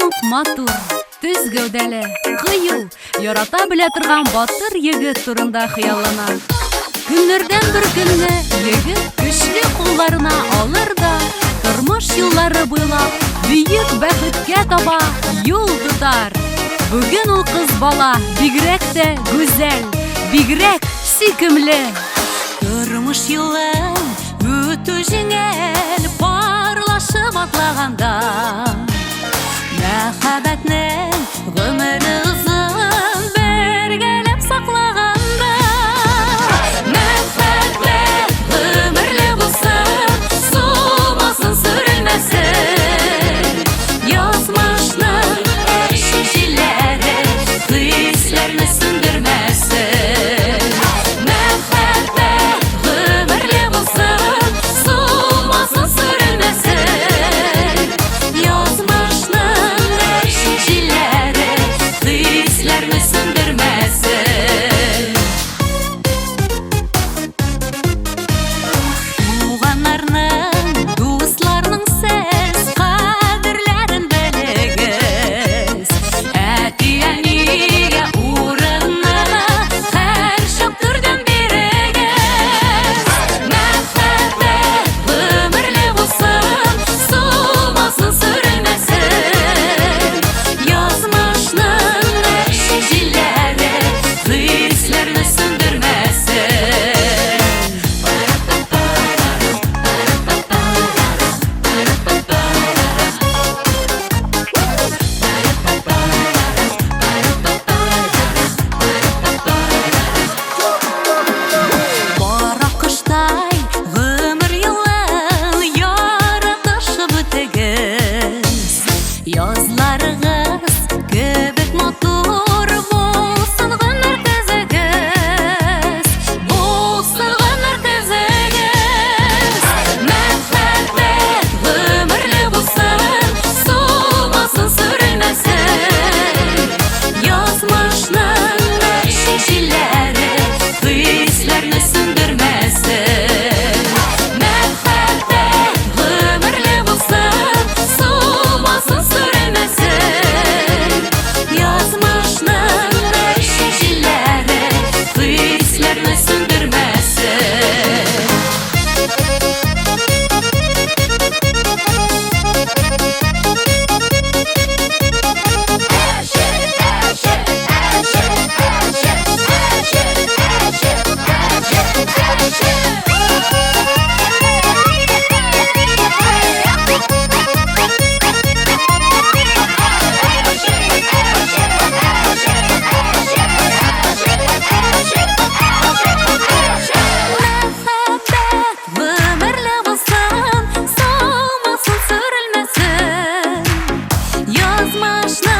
ук матур, төз гәүдәле, кыю, ярата белә торган батыр егет турында хыяллана. Көннәрдән бер көнне егет көчле кулларына алыр да тормыш юллары буйлап бөек бәхеткә таба юл тотар. Бүген ул кыз бала бигрәк тә гүзәл, бигрәк сөйкемле. Тормыш юлын үтү җиңел, парлашып атлаганда, мәхәббәтнең гомере озын бергәләп саклаганда. Мәхәббәт гомерле булсын, сулмасын, сүрелмәсен. Язмышның шишеләре хисләрне сүндермәсен. Мәхәббәт гомерле булсын, сулмасын, сүрелмәсен. Язмышның шишеләре хисләрне сүндермәсен. Туганнарның, дусларның сез кадерләрен белегез. Әти-әнигә урынны һәр чак түрдән бирегез. Мәхәббәт гомерле булсын, сулмасын, сүрелмәсен. Язмышның шишеләре хисләрне сүндермәсен. Бара кыштай гомер юлын яратышып үтегез. Язларыгыз кебек матур булсын гомер төзегез, булсын гомер төзегез. Мәхәббәт гомерле булсын, сулмасын, сүрелмәсен. Язмышның шишеләре хисләрне сүндермәсен. Мәхәббәт гомерле булсын, сулмасын, сүрелмәсен. Язмышның шишеләре хисләрне сүндермәсен. Мәхәббәт гомерле булсын, сулмасын, сүрелмәсен. Язмышның